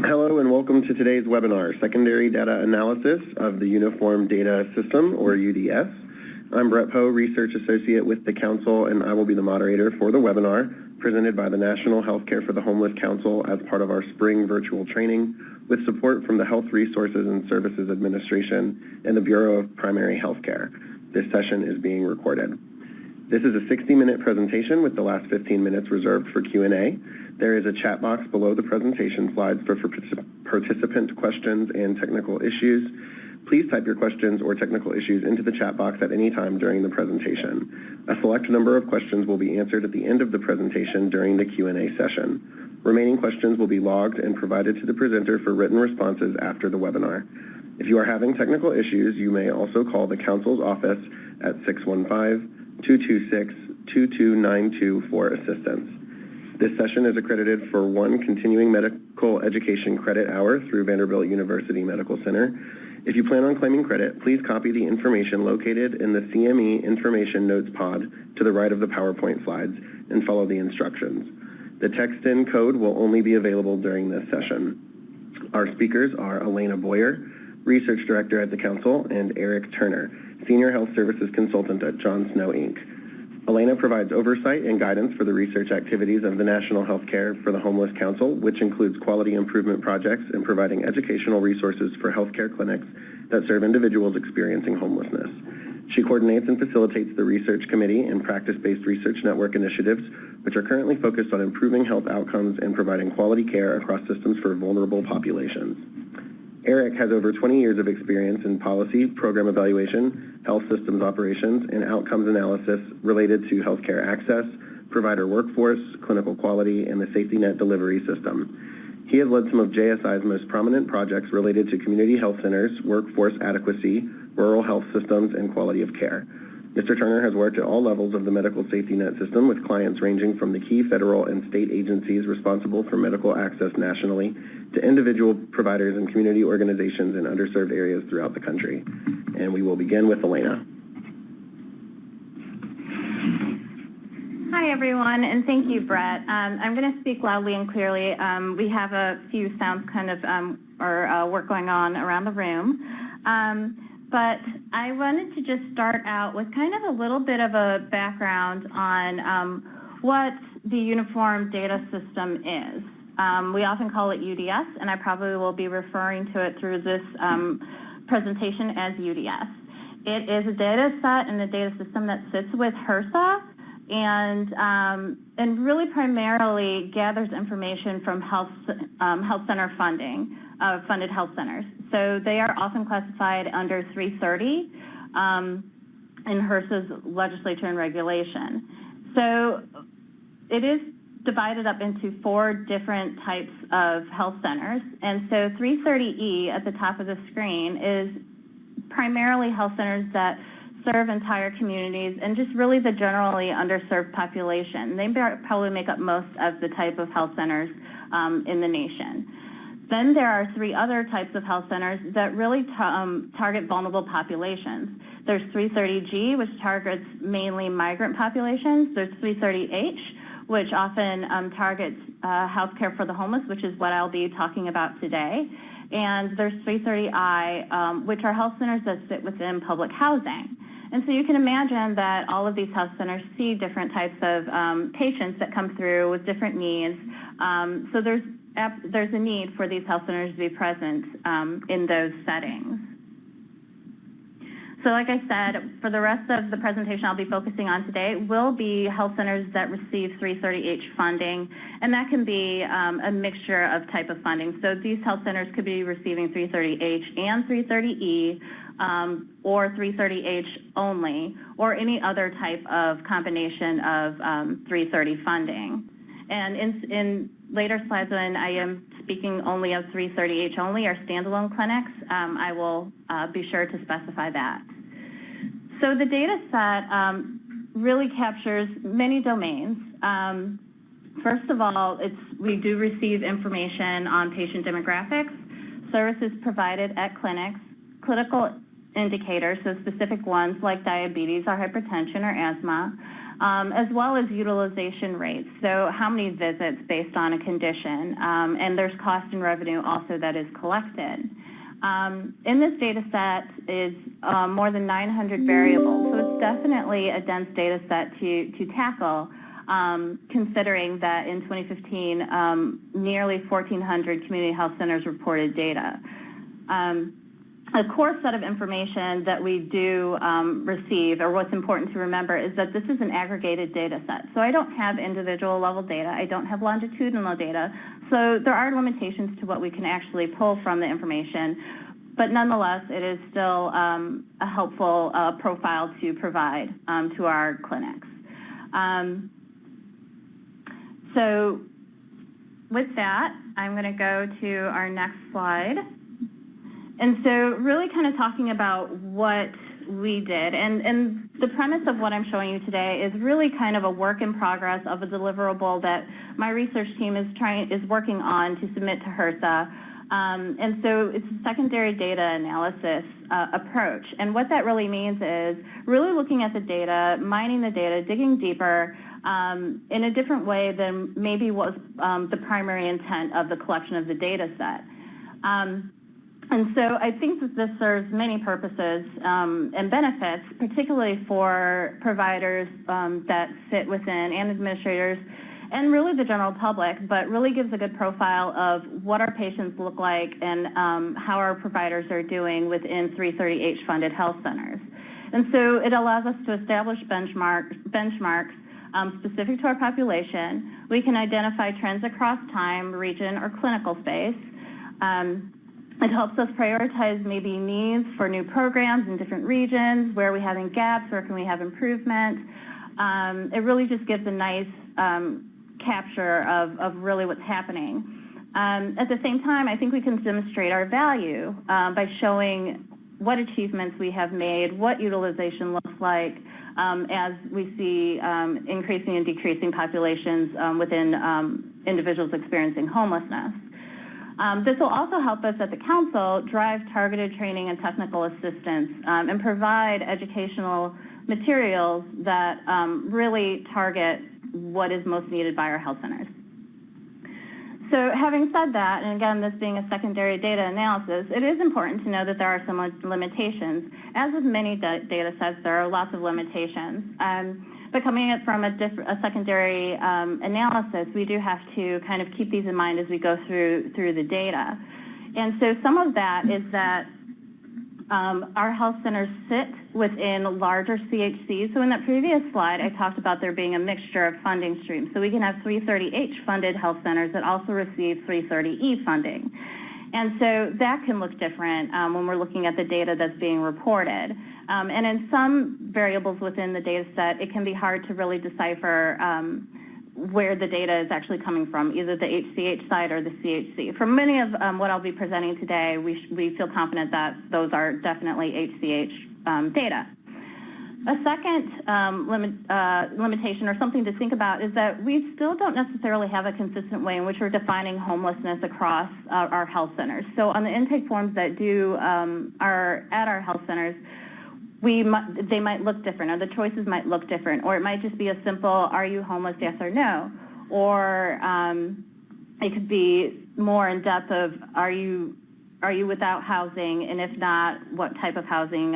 Hello and welcome to today's webinar, Secondary Data Analysis of the Uniform Data System, or UDS. I'm Brett Poe, Research Associate with the Council, and I will be the moderator for the webinar presented by the National Healthcare for the Homeless Council as part of our spring virtual training with support from the Health Resources and Services Administration and the Bureau of Primary Health Care. This session is being recorded. This is a 60-minute presentation with the last 15 minutes reserved for Q&A. There is a chat box below the presentation slides for participant questions and technical issues. Please type your questions or technical issues into the chat box at any time during the presentation. A select number of questions will be answered at the end of the presentation during the Q&A session. Remaining questions will be logged and provided to the presenter for written responses after the webinar. If you are having technical issues, you may also call the Council's office at 615-226-2292 for assistance. This session is accredited for 1 continuing medical education credit hour through Vanderbilt University Medical Center. If you plan on claiming credit, please copy the information located in the CME Information Notes pod to the right of the PowerPoint slides and follow the instructions. The text-in code will only be available during this session. Our speakers are Elena Boyer, Research Director at the Council, and Eric Turner, Senior Health Services Consultant at John Snow, Inc. Elena provides oversight and guidance for the research activities of the National Healthcare for the Homeless Council, which includes quality improvement projects and providing educational resources for healthcare clinics that serve individuals experiencing homelessness. She coordinates and facilitates the Research Committee and Practice-Based Research Network initiatives, which are currently focused on improving health outcomes and providing quality care across systems for vulnerable populations. Eric has over 20 years of experience in policy, program evaluation, health systems operations, and outcomes analysis related to healthcare access, provider workforce, clinical quality, and the safety net delivery system. He has led some of JSI's most prominent projects related to community health centers, workforce adequacy, rural health systems, and quality of care. Mr. Turner has worked at all levels of the medical safety net system with clients ranging from the key federal and state agencies responsible for medical access nationally to individual providers and community organizations in underserved areas throughout the country. And we will begin with Elena. Hi everyone, and thank you, Brett. I'm going to speak loudly and clearly. We have a few sounds kind of work going on around the room. But I wanted to just start out with kind of a little bit of a background on what the Uniform Data System is. We often call it UDS, and I probably will be referring to it through this presentation as UDS. It is a data set and a data system that sits with HRSA and really primarily gathers information from health center funding, funded health centers. So they are often classified under 330 in HRSA's legislature and regulation. So it is divided up into 4 different types of health centers. And so 330E at the top of the screen is primarily health centers that serve entire communities and just really the generally underserved population. They probably make up most of the type of health centers in the nation. Then there are 3 other types of health centers that really target vulnerable populations. There's 330G, which targets mainly migrant populations. There's 330H, which often targets healthcare for the homeless, which is what I'll be talking about today. And there's 330I, which are health centers that sit within public housing. And so you can imagine that all of these health centers see different types of patients that come through with different needs. So there's a need for these health centers to be present in those settings. So like I said, for the rest of the presentation I'll be focusing on today will be health centers that receive 330H funding, and that can be a mixture of type of funding. So these health centers could be receiving 330H and 330E, or 330H only, or any other type of combination of 330 funding. And in later slides when I am speaking only of 330H only or standalone clinics, I will be sure to specify that. So the data set really captures many domains. First of all, we do receive information on patient demographics, services provided at clinics, clinical indicators, so specific ones like diabetes or hypertension or asthma, as well as utilization rates, so how many visits based on a condition, and there's cost and revenue also that is collected. In this data set is more than 900 variables, so it's definitely a dense data set to tackle, considering that in 2015, nearly 1,400 community health centers reported data. A core set of information that we do receive, or what's important to remember, is that this is an aggregated data set. So I don't have individual level data. I don't have longitudinal data. So there are limitations to what we can actually pull from the information. But nonetheless, it is still a helpful profile to provide to our clinics. So with that, I'm going to go to our next slide. And so really kind of talking about what we did. And the premise of what I'm showing you today is really kind of a work in progress of a deliverable that my research team is working on to submit to HRSA. And so it's a secondary data analysis approach. And what that really means is really looking at the data, mining the data, digging deeper in a different way than maybe was the primary intent of the collection of the data set. And so I think that this serves many purposes and benefits, particularly for providers that sit within and administrators and really the general public, but really gives a good profile of what our patients look like and how our providers are doing within 330H funded health centers. And so it allows us to establish benchmarks specific to our population. We can identify trends across time, region, or clinical space. It helps us prioritize maybe needs for new programs in different regions, where are we having gaps, where can we have improvement. It really just gives a nice capture of really what's happening. At the same time, I think we can demonstrate our value by showing what achievements we have made, what utilization looks like as we see increasing and decreasing populations within individuals experiencing homelessness. This will also help us at the council drive targeted training and technical assistance and provide educational materials that really target what is most needed by our health centers. So having said that, and again, this being a secondary data analysis, it is important to know that there are some limitations. As with many data sets, there are lots of limitations. But coming at from a secondary analysis, we do have to kind of keep these in mind as we go through the data. And so some of that is that our health centers sit within larger CHCs. So in that previous slide, I talked about there being a mixture of funding streams. So we can have 330H funded health centers that also receive 330E funding. And so that can look different when we're looking at the data that's being reported. And in some variables within the data set, it can be hard to really decipher where the data is actually coming from, either the HCH side or the CHC. For many of what I'll be presenting today, we feel confident that those are definitely HCH data. A second limitation, or something to think about, is that we still don't necessarily have a consistent way in which we're defining homelessness across our health centers. So on the intake forms that are at our health centers, they might look different, or the choices might look different, or it might just be a simple, are you homeless, yes or no, or it could be more in depth of, are you without housing, and if not, what type of housing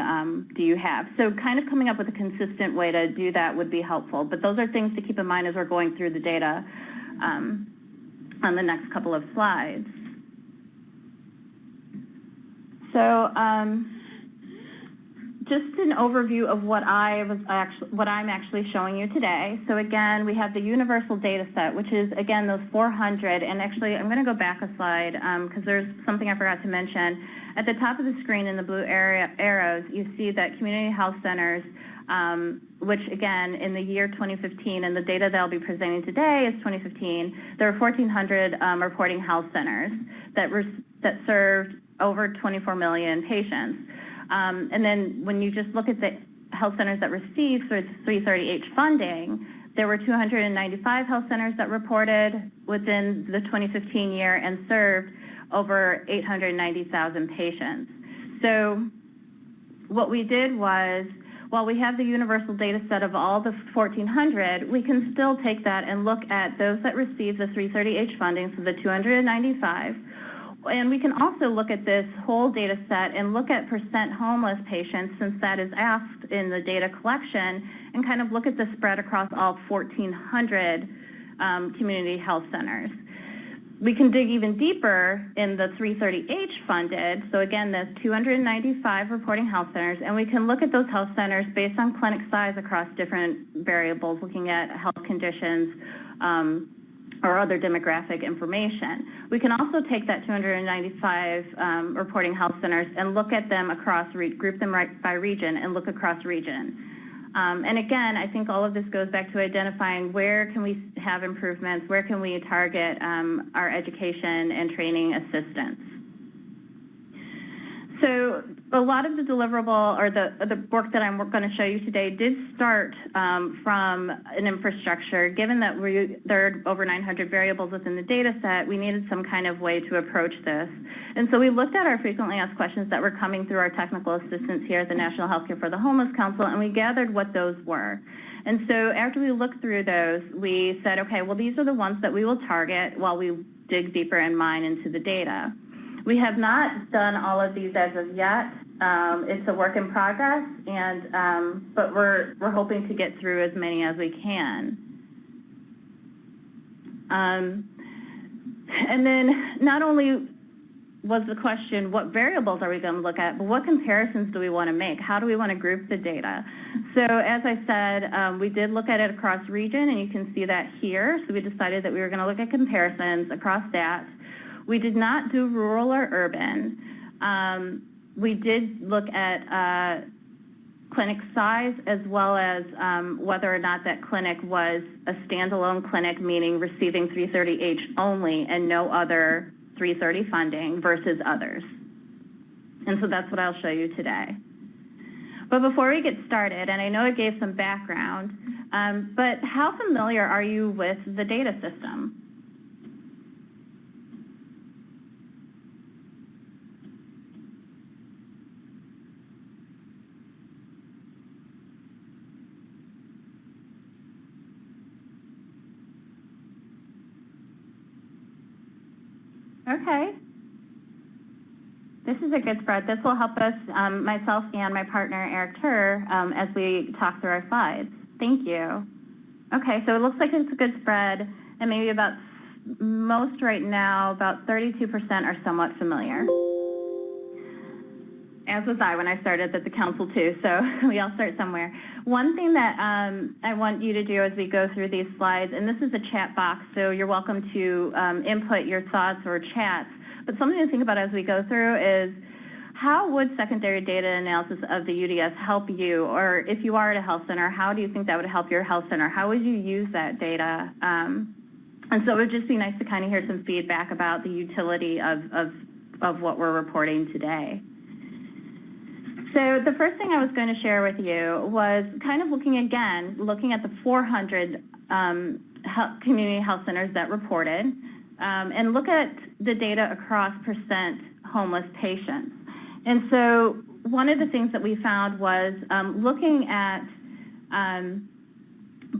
do you have? So kind of coming up with a consistent way to do that would be helpful, but those are things to keep in mind as we're going through the data on the next couple of slides. So just an overview of what I'm actually showing you today. So again, we have the universal data set, which is, again, those 400. And actually, I'm going to go back a slide because there's something I forgot to mention. At the top of the screen in the blue arrows, you see that community health centers, which again, in the year 2015, and the data that I'll be presenting today is 2015, there were 1,400 reporting health centers that served over 24 million patients. And then when you just look at the health centers that received 330H funding, there were 295 health centers that reported within the 2015 year and served over 890,000 patients. So what we did was while we have the universal data set of all the 1,400, we can still take that and look at those that receive the 330H funding, so the 295. And we can also look at this whole data set and look at percent homeless patients, since that is asked in the data collection, and kind of look at the spread across all 1,400 community health centers. We can dig even deeper in the 330H funded, so again, there's 295 reporting health centers, and we can look at those health centers based on clinic size across different variables, looking at health conditions or other demographic information. We can also take that 295 reporting health centers and look at them across, group them by region and look across region. And again, I think all of this goes back to identifying where can we have improvements, where can we target our education and training assistance. So a lot of the deliverable or the work that I'm going to show you today did start from an infrastructure. Given that there are over 900 variables within the data set, we needed some kind of way to approach this. And so we looked at our frequently asked questions that were coming through our technical assistants here at the National Healthcare for the Homeless Council, and we gathered what those were. And so after we looked through those, we said, okay, well, these are the ones that we will target while we dig deeper and mine into the data. We have not done all of these as of yet. It's a work in progress, and but we're hoping to get through as many as we can. And then not only was the question, what variables are we going to look at, but what comparisons do we want to make? How do we want to group the data? So as I said, we did look at it across region, and you can see that here. So we decided that we were going to look at comparisons across that. We did not do rural or urban. We did look at clinic size, as well as whether or not that clinic was a standalone clinic, meaning receiving 330H only and no other 330 funding versus others. And so that's what I'll show you today. But before we get started, and I know I gave some background, but how familiar are you with the data system? Okay. This is a good spread. This will help us, myself and my partner, Eric Tur, as we talk through our slides. Thank you. Okay, so it looks like it's a good spread, and maybe about most right now, about 32% are somewhat familiar. As was I when I started at the council too, so we all start somewhere. One thing that I want you to do as we go through these slides, and this is a chat box, so you're welcome to input your thoughts or chats, but something to think about as we go through is how would secondary data analysis of the UDS help you, or if you are at a health center, how do you think that would help your health center? How would you use that data? And so it would just be nice to kind of hear some feedback about the utility of what we're reporting today. So the first thing I was going to share with you was kind of looking at the 400 community health centers that reported, and look at the data across percent homeless patients. And so one of the things that we found was looking at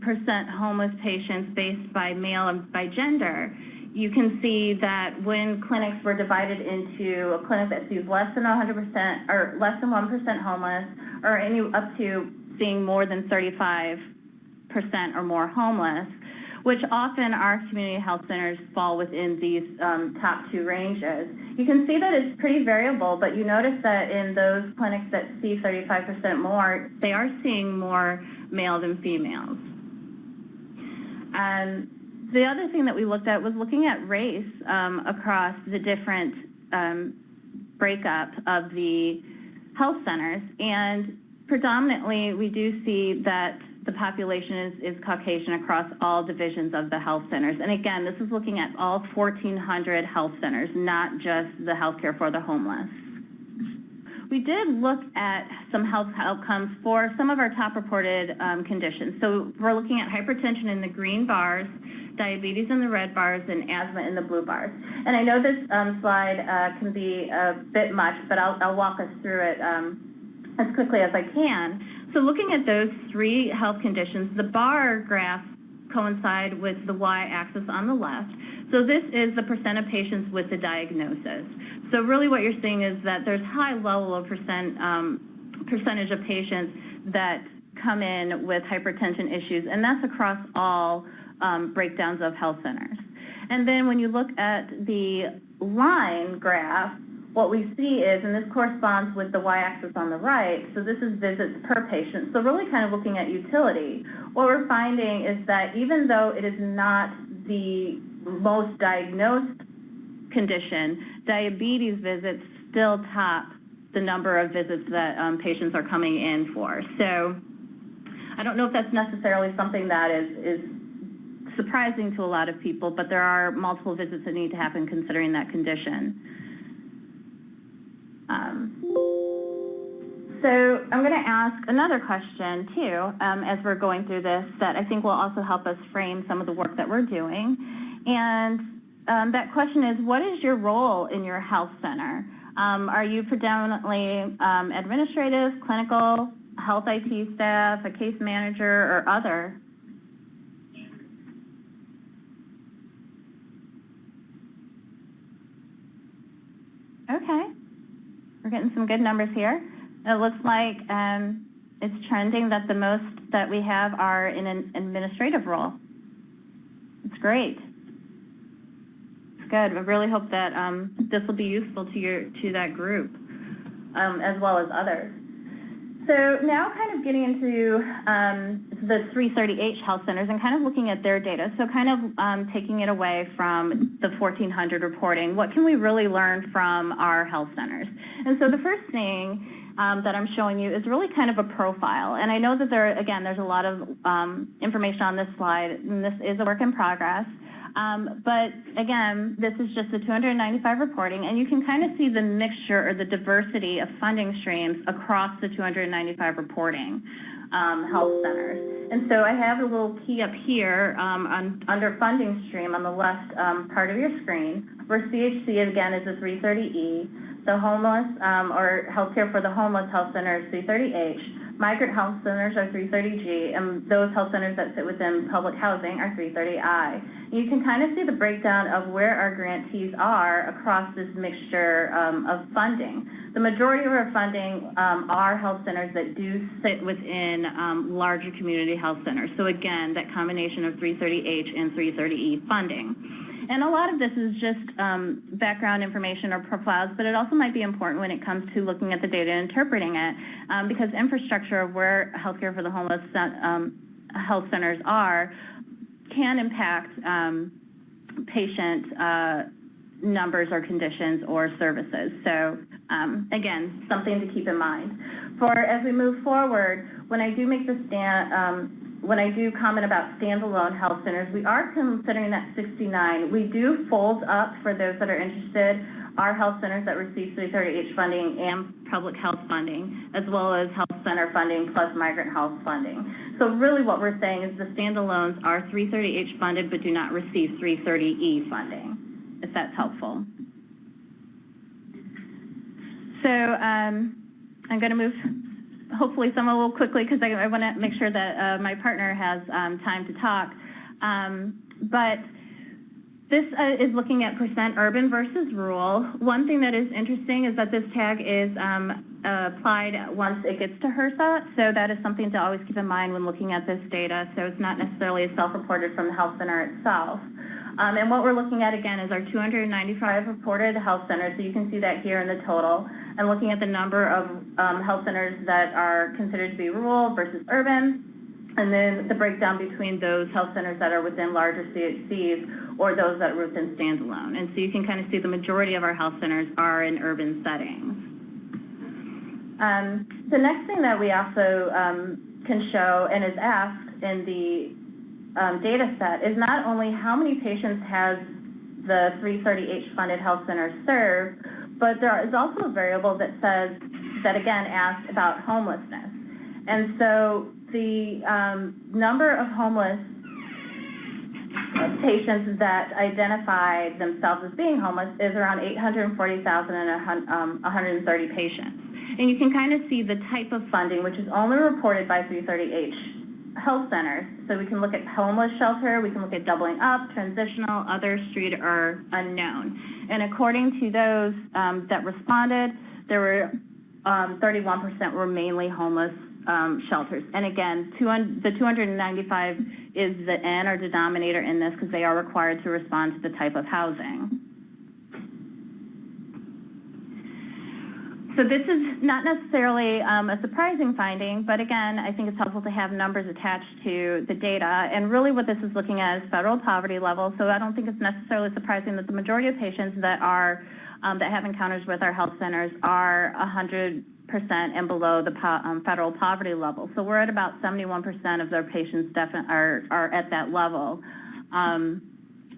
percent homeless patients based by male and by gender. You can see that when clinics were divided into a clinic that sees less than 100% or less than 1% homeless, or any up to seeing more than 35% or more homeless, which often our community health centers fall within these top two ranges. You can see that it's pretty variable, but you notice that in those clinics that see 35% more, they are seeing more male than females. The other thing that we looked at was looking at race across the different breakup of the health centers, and predominantly we do see that the population is Caucasian across all divisions of the health centers. And again, this is looking at all 1,400 health centers, not just the healthcare for the homeless. We did look at some health outcomes for some of our top reported conditions. So we're looking at hypertension in the green bars, diabetes in the red bars, and asthma in the blue bars. And I know this slide can be a bit much, but I'll walk us through it as quickly as I can. So looking at those three health conditions, the bar graph coincide with the y-axis on the left. So this is the percent of patients with the diagnosis. So really what you're seeing is that there's high level of percentage of patients that come in with hypertension issues, and that's across all breakdowns of health centers. And then when you look at the line graph, what we see is, and this corresponds with the y-axis on the right, so this is visits per patient, so really kind of looking at utility. What we're finding is that even though it is not the most diagnosed condition, diabetes visits still top the number of visits that patients are coming in for. So I don't know if that's necessarily something that is surprising to a lot of people, but there are multiple visits that need to happen considering that condition. So I'm going to ask another question too as we're going through this that I think will also help us frame some of the work that we're doing. And that question is, what is your role in your health center? Are you predominantly administrative, clinical, health IT staff, a case manager, or other? Okay, we're getting some good numbers here. It looks like it's trending that the most that we have are in an administrative role. It's great. It's good. I really hope that this will be useful to that group as well as others. So now kind of getting into the 330H health centers and kind of looking at their data. So kind of taking it away from the 1400 reporting, what can we really learn from our health centers? And so the first thing that I'm showing you is really kind of a profile. And I know that there's a lot of information on this slide, and this is a work in progress. But again, this is just the 295 reporting, and you can kind of see the mixture or the diversity of funding streams across the 295 reporting health centers. And so I have a little key up here under funding stream on the left part of your screen, where CHC again is a 330E, the homeless or healthcare for the homeless health center is 330H, migrant health centers are 330G, and those health centers that sit within public housing are 330I. You can kind of see the breakdown of where our grantees are across this mixture of funding. The majority of our funding are health centers that do sit within larger community health centers. So again, that combination of 330H and 330E funding. And a lot of this is just background information or profiles, but it also might be important when it comes to looking at the data and interpreting it, because infrastructure of where healthcare for the homeless health centers are can impact patient numbers or conditions or services. So again, something to keep in mind. As we move forward, when I do make the when I do comment about standalone health centers, we are considering that 69. We do fold up, for those that are interested, our health centers that receive 330H funding and public health funding, as well as health center funding plus migrant health funding. So really what we're saying is the standalones are 330H funded but do not receive 330E funding, if that's helpful. So I'm going to move hopefully some a little quickly because I want to make sure that my partner has time to talk. But this is looking at percent urban versus rural. One thing that is interesting is that this tag is applied once it gets to HRSA, so that is something to always keep in mind when looking at this data. So it's not necessarily self-reported from the health center itself. And what we're looking at again is our 295 reported health centers, so you can see that here in the total, and looking at the number of health centers that are considered to be rural versus urban, and then the breakdown between those health centers that are within larger CHCs or those that are within standalone. And so you can kind of see the majority of our health centers are in urban settings. The next thing that we also can show and is asked in the data set is not only how many patients has the 330H funded health center served, but there is also a variable that says, that again asks about homelessness. And so the number of homeless patients that identify themselves as being homeless is around 840,000 and 130 patients. And you can kind of see the type of funding, which is only reported by 330H health centers. So we can look at homeless shelter, we can look at doubling up, transitional, other, street, or unknown. And according to those that responded, there were 31% were mainly homeless shelters. And again, the 295 is the N or denominator in this because they are required to respond to the type of housing. So this is not necessarily a surprising finding, but again, I think it's helpful to have numbers attached to the data. And really what this is looking at is federal poverty level. So I don't think it's necessarily surprising that the majority of patients that are that have encounters with our health centers are 100% and below the federal poverty level. So we're at about 71% of their patients are at that level. And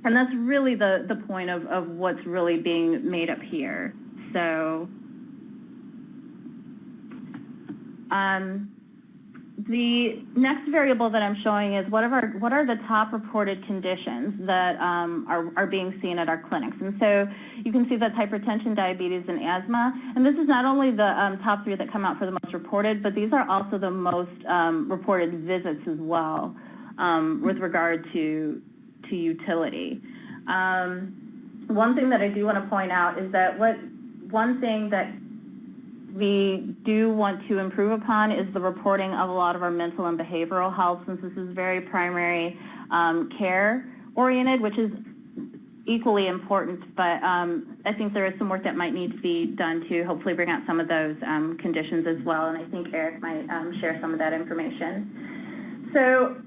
that's really the point of what's really being made up here. So the next variable that I'm showing is what are the top reported conditions that are being seen at our clinics. And so you can see that's hypertension, diabetes, and asthma. And this is not only the top three that come out for the most reported, but these are also the most reported visits as well with regard to utility. One thing that I do want to point out is that one thing that we do want to improve upon is the reporting of a lot of our mental and behavioral health, since this is very primary care oriented, which is equally important, but I think there is some work that might need to be done to hopefully bring out some of those conditions as well, and I think Eric might share some of that information. So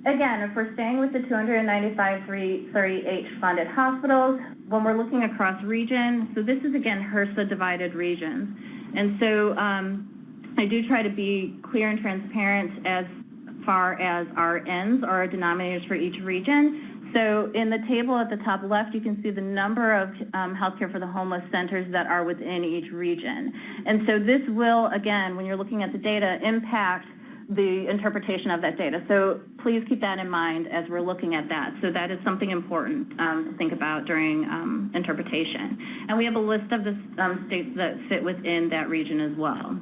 again, if we're staying with the 295 330H funded hospitals, when we're looking across region, so this is again HRSA divided regions. And so I do try to be clear and transparent as far as our N's or our denominators for each region. So in the table at the top left, you can see the number of healthcare for the homeless centers that are within each region. And so this will, again, when you're looking at the data, impact the interpretation of that data. So please keep that in mind as we're looking at that. So that is something important to think about during interpretation. And we have a list of the states that fit within that region as well.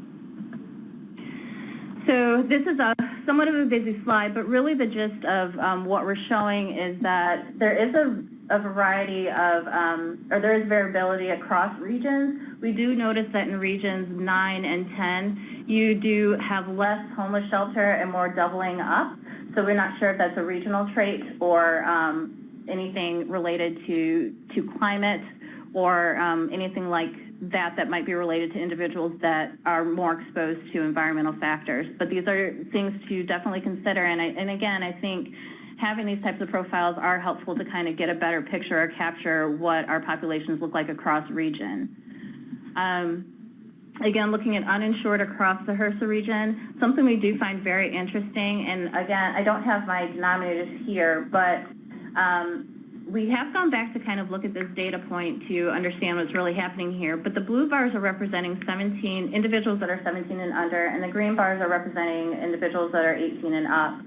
So this is somewhat of a busy slide, but really the gist of what we're showing is that there is a variety of, or there is variability across regions. We do notice that in regions 9 and 10, you do have less homeless shelter and more doubling up. So we're not sure if that's a regional trait or anything related to climate or anything like that might be related to individuals that are more exposed to environmental factors. But these are things to definitely consider. And again, I think having these types of profiles are helpful to kind of get a better picture or capture what our populations look like across region. Again, looking at uninsured across the HRSA region, something we do find very interesting, and again, I don't have my denominators here, but we have gone back to kind of look at this data point to understand what's really happening here, but the blue bars are representing individuals that are 17 and under, and the green bars are representing individuals that are 18 and up.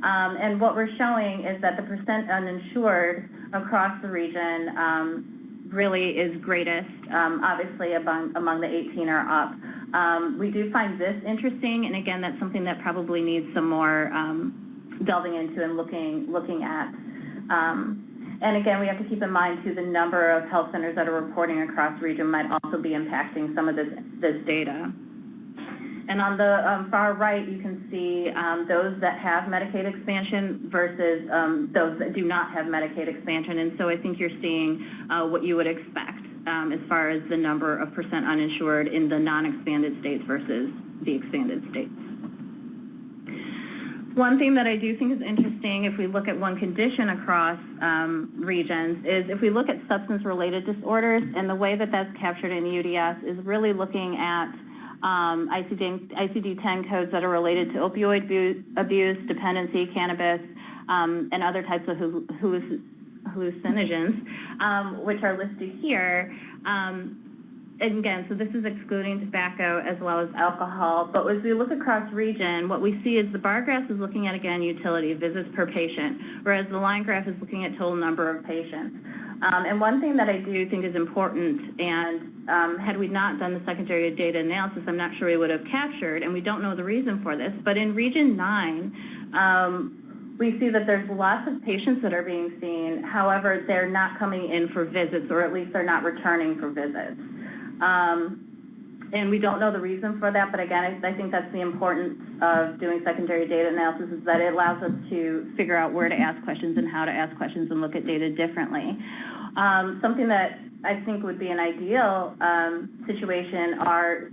And what we're showing is that the percent uninsured across the region really is greatest, obviously among the 18 or up. We do find this interesting, and again, that's something that probably needs some more delving into and looking at. And again, we have to keep in mind too the number of health centers that are reporting across region might also be impacting some of this data. And on the far right, you can see those that have Medicaid expansion versus those that do not have Medicaid expansion. And so I think you're seeing what you would expect as far as the number of percent uninsured in the non-expanded states versus the expanded states. One thing that I do think is interesting if we look at one condition across regions is if we look at substance-related disorders, and the way that that's captured in UDS is really looking at ICD-10 codes that are related to opioid abuse, dependency, cannabis, and other types of hallucinogens, which are listed here. and again, so this is excluding tobacco as well as alcohol, but as we look across region, what we see is the bar graph is looking at, again, utility, visits per patient, whereas the line graph is looking at total number of patients. And one thing that I do think is important, and had we not done the secondary data analysis, I'm not sure we would have captured, and we don't know the reason for this, but in Region 9, we see that there's lots of patients that are being seen. However, they're not coming in for visits, or at least they're not returning for visits. And we don't know the reason for that, but again, I think that's the importance of doing secondary data analysis, is that it allows us to figure out where to ask questions and how to ask questions and look at data differently. Something that I think would be an ideal situation are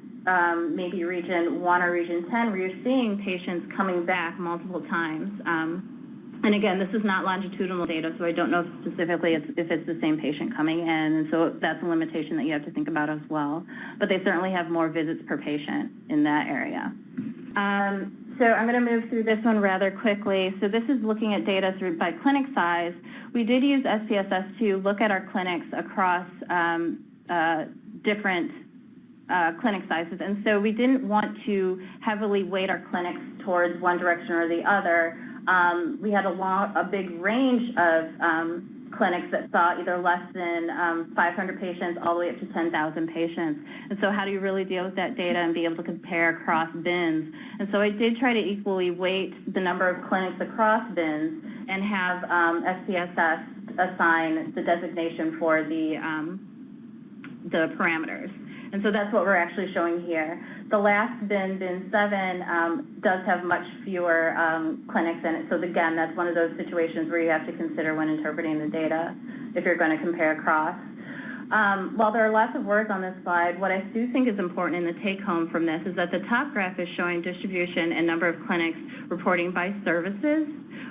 maybe Region 1 or Region 10, where you're seeing patients coming back multiple times. And again, this is not longitudinal data, so I don't know specifically if it's the same patient coming in, and so that's a limitation that you have to think about as well. But they certainly have more visits per patient in that area. So I'm going to move through this one rather quickly. So this is looking at data by clinic size. We did use SPSS to look at our clinics across different clinic sizes, and so we didn't want to heavily weight our clinics towards one direction or the other. We had a big range of clinics that saw either less than 500 patients all the way up to 10,000 patients. And so how do you really deal with that data and be able to compare across bins? And so I did try to equally weight the number of clinics across bins and have SPSS assign the designation for the parameters. And so that's what we're actually showing here. The last bin, bin 7, does have much fewer clinics in it. So again, that's one of those situations where you have to consider when interpreting the data if you're going to compare across. While there are lots of words on this slide, what I do think is important in the take-home from this is that the top graph is showing distribution and number of clinics reporting by services,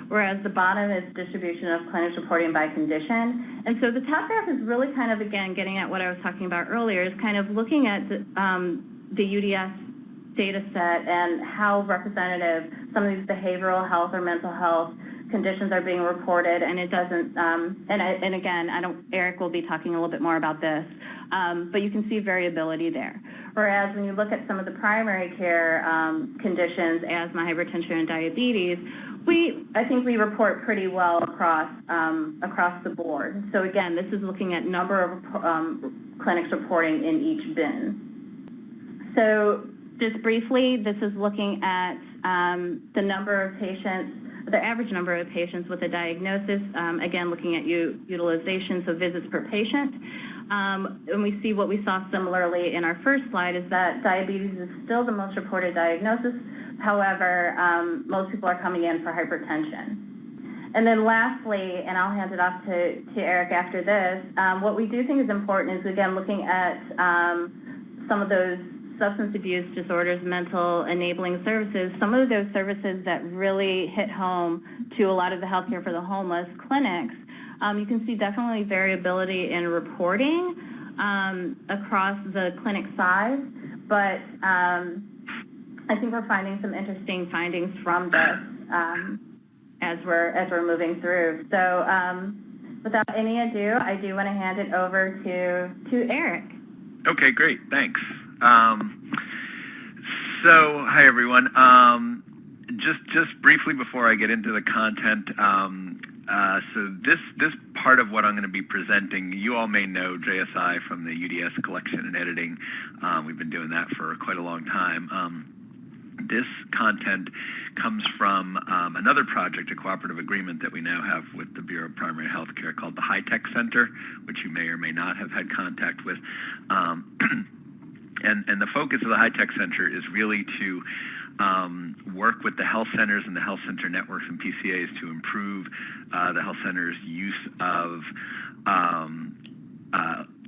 whereas the bottom is distribution of clinics reporting by condition. And so the top graph is really kind of, again, getting at what I was talking about earlier, is kind of looking at the UDS data set and how representative some of these behavioral health or mental health conditions are being reported, and it doesn't, and again, Eric will be talking a little bit more about this, but you can see variability there. Whereas when you look at some of the primary care conditions, asthma, hypertension, and diabetes, I think we report pretty well across the board. So again, this is looking at number of clinics reporting in each bin. So just briefly, this is looking at the number of patients, the average number of patients with a diagnosis, again, looking at utilization, so visits per patient. And we see what we saw similarly in our first slide is that diabetes is still the most reported diagnosis. However, most people are coming in for hypertension. And then lastly, and I'll hand it off to Eric after this, what we do think is important is, again, looking at some of those substance abuse disorders, mental enabling services, some of those services that really hit home to a lot of the healthcare for the homeless clinics. You can see definitely variability in reporting across the clinic size, but I think we're finding some interesting findings from this as we're moving through. So without any ado, I do want to hand it over to Eric. Okay, great, thanks. So, hi everyone. Just briefly before I get into the content, so this part of what I'm going to be presenting, you all may know JSI from the UDS collection and editing. We've been doing that for quite a long time. This content comes from another project, a cooperative agreement that we now have with the Bureau of Primary Health Care called the High-Tech Center, which you may or may not have had contact with. And the focus of the High-Tech Center is really to work with the health centers and the health center networks and PCAs to improve the health centers' use of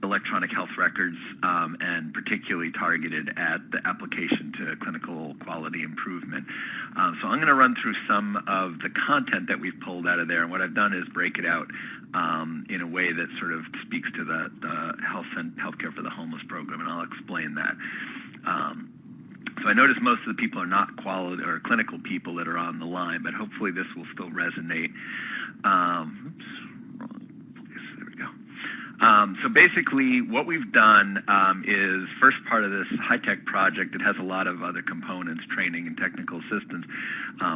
electronic health records, and particularly targeted at the application to clinical quality improvement. So I'm going to run through some of the content that we've pulled out of there, and what I've done is break it out in a way that sort of speaks to the Healthcare for the Homeless program, and I'll explain that. So I notice most of the people are not quality or clinical people that are on the line, but hopefully this will still resonate. Oops, wrong place. There we go. So basically what we've done is first part of this high-tech project. It has a lot of other components, training and technical assistance.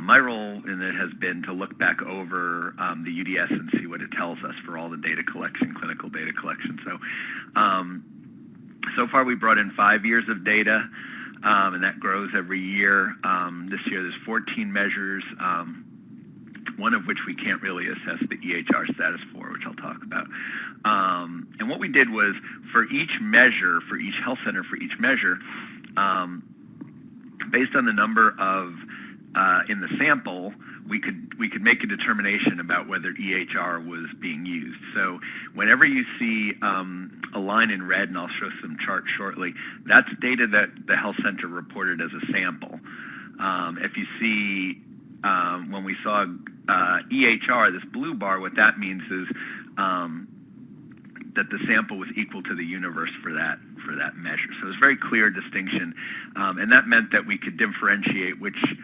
My role in it has been to look back over the UDS and see what it tells us for all the data collection, clinical data collection. So far we brought in 5 years of data, and that grows every year. This year there's 14 measures, one of which we can't really assess the EHR status for, which I'll talk about. And what we did was for each measure, for each health center, for each measure, based on the number of in the sample, we could make a determination about whether EHR was being used. So whenever you see a line in red, and I'll show some charts shortly, that's data that the health center reported as a sample. If you see when we saw EHR, this blue bar, what that means is that the sample was equal to the universe for that measure. So it's a very clear distinction, and that meant that we could differentiate which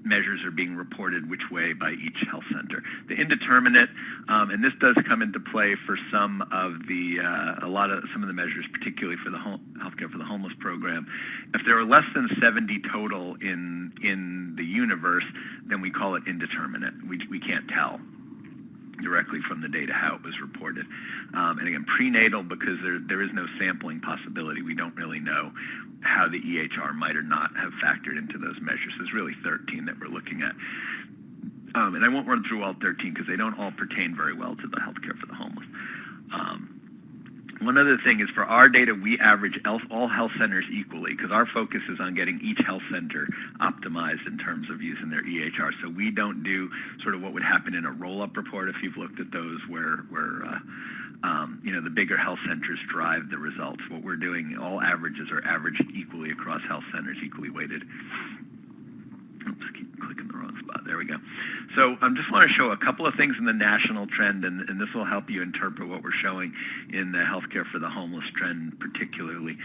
measures are being reported which way by each health center. The indeterminate, and this does come into play for some of the some of the measures, particularly for the Healthcare for the Homeless program. If there are less than 70 total in the universe, then we call it indeterminate. We can't tell directly from the data how it was reported. And again, prenatal, because there is no sampling possibility, we don't really know how the EHR might or not have factored into those measures. There's really 13 that we're looking at. And I won't run through all 13 because they don't all pertain very well to the Healthcare for the Homeless. One other thing is for our data, we average all health centers equally because our focus is on getting each health center optimized in terms of using their EHR. So we don't do sort of what would happen in a roll-up report if you've looked at those where the bigger health centers drive the results. What we're doing, all averages are averaged equally across health centers, equally weighted. Oops, keep clicking the wrong spot. There we go. So I just want to show a couple of things in the national trend, and this will help you interpret what we're showing in the Healthcare for the Homeless trend particularly.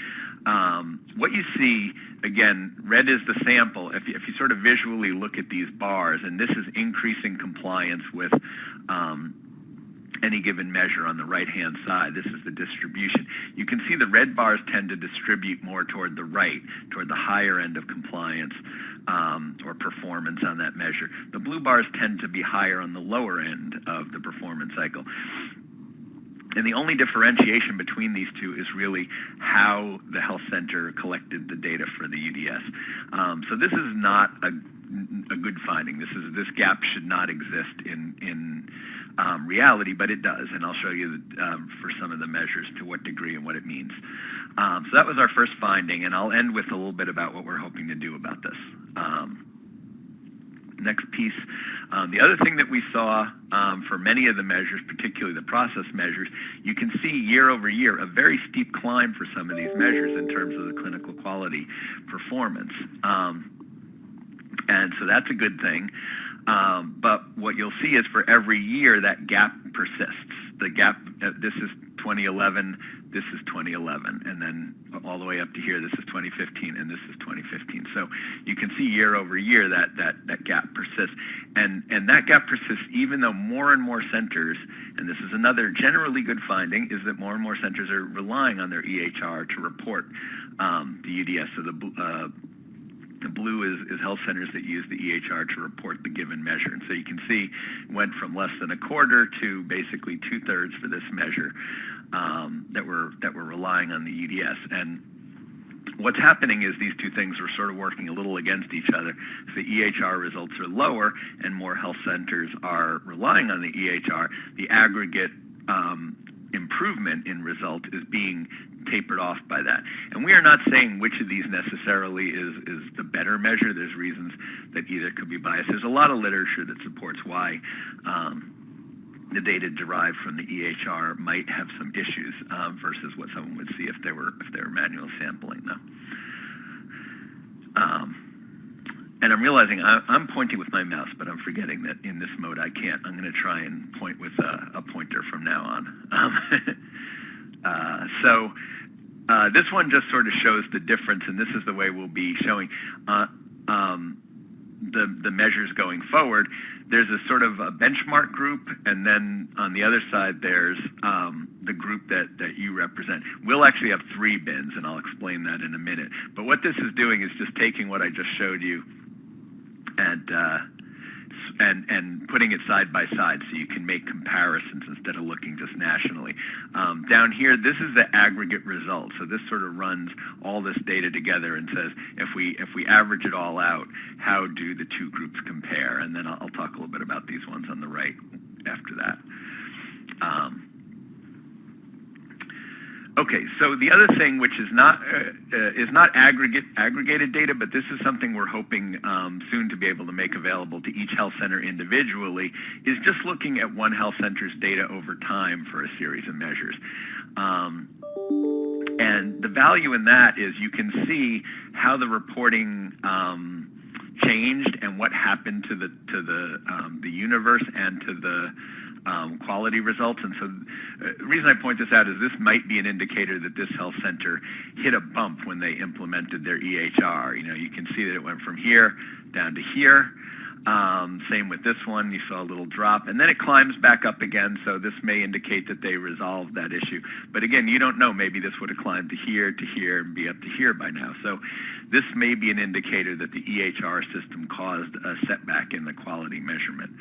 What you see, again, red is the sample. If you sort of visually look at these bars, and this is increasing compliance with any given measure on the right-hand side. This is the distribution. You can see the red bars tend to distribute more toward the right, toward the higher end of compliance or performance on that measure. The blue bars tend to be higher on the lower end of the performance cycle. And the only differentiation between these two is really how the health center collected the data for the UDS. So this is not a good finding. This gap should not exist in reality, but it does, and I'll show you for some of the measures to what degree and what it means. So that was our first finding, and I'll end with a little bit about what we're hoping to do about this. Next piece, the other thing that we saw for many of the measures, particularly the process measures, you can see year over year a very steep climb for some of these measures in terms of the clinical quality performance. And so that's a good thing. But what you'll see is for every year that gap persists. The gap, this is 2011, this is 2011, and then all the way up to here, this is 2015, and this is 2015. So you can see year over year that gap persists. And that gap persists even though more and more centers, and this is another generally good finding, is that more and more centers are relying on their EHR to report the UDS. So the blue is health centers that use the EHR to report the given measure. And so you can see it went from less than a quarter to basically 2/3 for this measure that were relying on the UDS. And what's happening is these two things are sort of working a little against each other. So the EHR results are lower and more health centers are relying on the EHR. The aggregate improvement in result is being tapered off by that. And we are not saying which of these necessarily is the better measure. There's reasons that either could be biased. There's a lot of literature that supports why the data derived from the EHR might have some issues versus what someone would see if they were manual sampling them. And I'm realizing I'm pointing with my mouse, but I'm forgetting that in this mode I can't. I'm going to try and point with a pointer from now on. So this one just sort of shows the difference, and this is the way we'll be showing. the measures going forward, there's a sort of a benchmark group, and then on the other side there's the group that you represent. We'll actually have 3 bins, and I'll explain that in a minute. But what this is doing is just taking what I just showed you and putting it side by side so you can make comparisons instead of looking just nationally. Down here, this is the aggregate result. So this sort of runs all this data together and says, if we average it all out, how do the 2 groups compare? And then I'll talk a little bit about these ones on the right after that. Okay, so the other thing, which is not aggregated data, but this is something we're hoping soon to be able to make available to each health center individually, is just looking at one health center's data over time for a series of measures. And the value in that is you can see how the reporting changed and what happened to the universe and to the quality results. And so the reason I point this out is this might be an indicator that this health center hit a bump when they implemented their EHR. You know, you can see that it went from here down to here. Same with this one, you saw a little drop, and then it climbs back up again, so this may indicate that they resolved that issue. But again, you don't know, maybe this would have climbed to here, and be up to here by now. So this may be an indicator that the EHR system caused a setback in the quality measurement.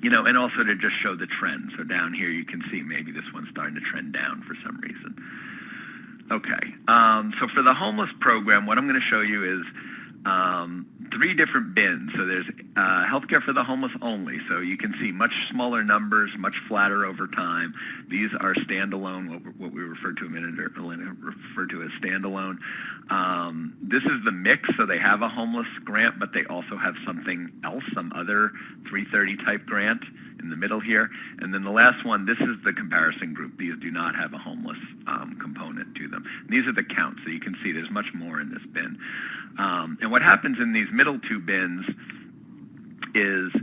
You know, and also to just show the trend. So down here you can see maybe this one's starting to trend down for some reason. Okay, so for the homeless program, what I'm going to show you is 3 different bins. So there's healthcare for the homeless only. So you can see much smaller numbers, much flatter over time. These are standalone, what we referred to a minute earlier, referred to as standalone. This is the mix. So they have a homeless grant, but they also have something else, some other 330 type grant in the middle here. And then the last one, this is the comparison group. These do not have a homeless component to them. And these are the counts. So you can see there's much more in this bin. And what happens in these middle 2 bins is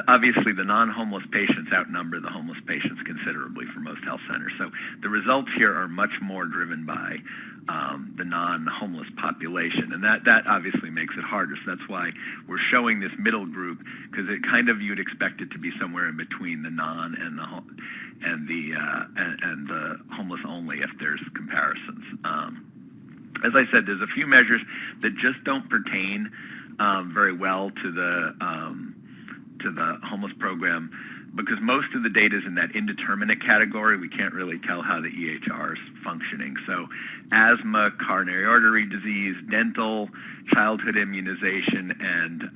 obviously the non-homeless patients outnumber the homeless patients considerably for most health centers. So the results here are much more driven by the non-homeless population, and that obviously makes it harder. So that's why we're showing this middle group, because it kind of, you'd expect it to be somewhere in between the non and the homeless only if there's comparisons. As I said, there's a few measures that just don't pertain very well to the homeless program, because most of the data is in that indeterminate category. We can't really tell how the EHR is functioning. So asthma, coronary artery disease, dental, childhood immunization, and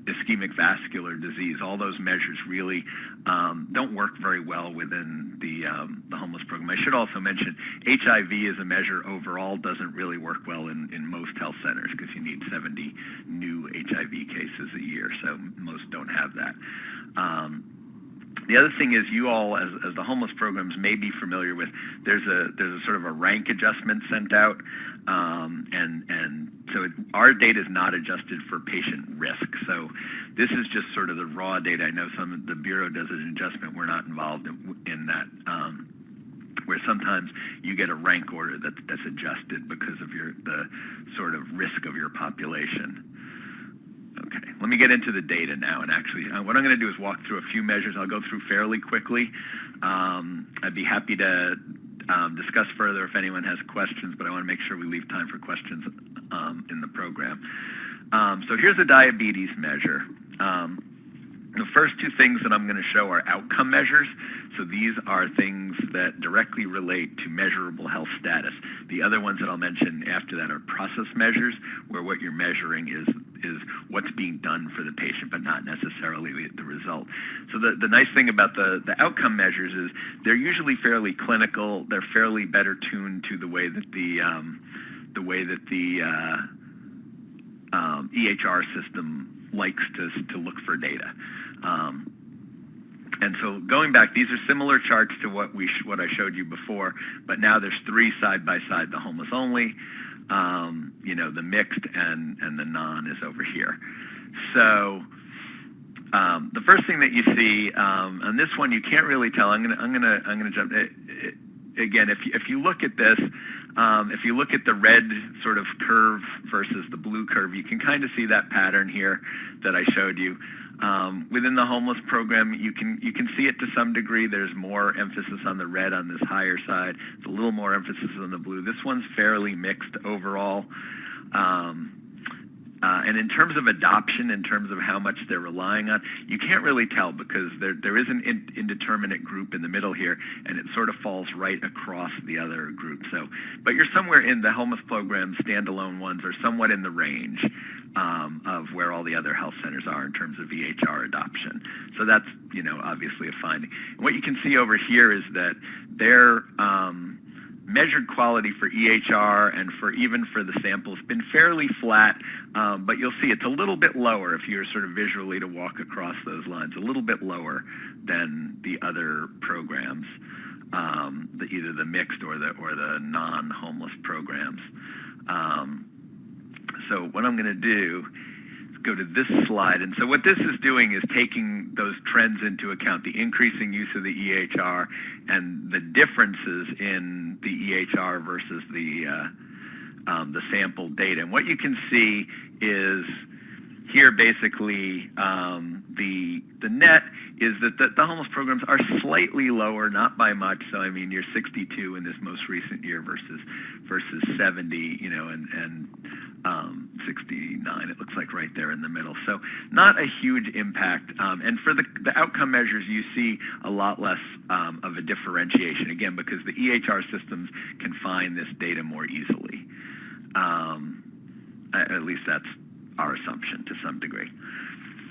ischemic vascular disease, all those measures really don't work very well within the homeless program. I should also mention HIV as a measure overall doesn't really work well in most health centers, because you need 70 new HIV cases a year, so most don't have that. The other thing is, you all, as the homeless programs may be familiar with, there's a sort of a rank adjustment sent out, and so our data is not adjusted for patient risk. So this is just sort of the raw data. I know the Bureau does an adjustment. We're not involved in that, where sometimes you get a rank order that's adjusted because of the sort of risk of your population. Okay, let me get into the data now, and actually what I'm going to do is walk through a few measures. I'll go through fairly quickly. I'd be happy to discuss further if anyone has questions, but I want to make sure we leave time for questions in the program. So here's a diabetes measure. The first 2 things that I'm going to show are outcome measures. So these are things that directly relate to measurable health status. The other ones that I'll mention after that are process measures, where what you're measuring is what's being done for the patient, but not necessarily the result. So the nice thing about the outcome measures is they're usually fairly clinical. They're fairly better tuned to the way that the EHR system likes to look for data. And so going back, these are similar charts to what I showed you before, but now there's 3 side by side. The homeless only, the mixed, and the non is over here. So the first thing that you see on this one, you can't really tell. I'm gonna jump. again, if you look at this, if you look at the red sort of curve versus the blue curve, you can kind of see that pattern here that I showed you. Within the homeless program, you can see it to some degree. There's more emphasis on the red on this higher side. There's a little more emphasis on the blue. This one's fairly mixed overall. And in terms of adoption, in terms of how much they're relying on, you can't really tell because there is an indeterminate group in the middle here, and it sort of falls right across the other group. So, but you're somewhere in the homeless program, standalone ones are somewhat in the range of where all the other health centers are in terms of EHR adoption. So that's, obviously a finding. And what you can see over here is that their measured quality for EHR and even for the sample has been fairly flat, but you'll see it's a little bit lower if you're sort of visually to walk across those lines, a little bit lower than the other programs, either the mixed or the non-homeless programs. So what I'm going to do is go to this slide. And so what this is doing is taking those trends into account, the increasing use of the EHR and the differences in the EHR versus the sample data. And what you can see is here basically the net is that the homeless programs are slightly lower, not by much. So I mean, you're 62 in this most recent year versus 70, and 69. It looks like right there in the middle. So not a huge impact. And for the outcome measures, you see a lot less of a differentiation. Again, because the EHR systems can find this data more easily. At least that's our assumption to some degree.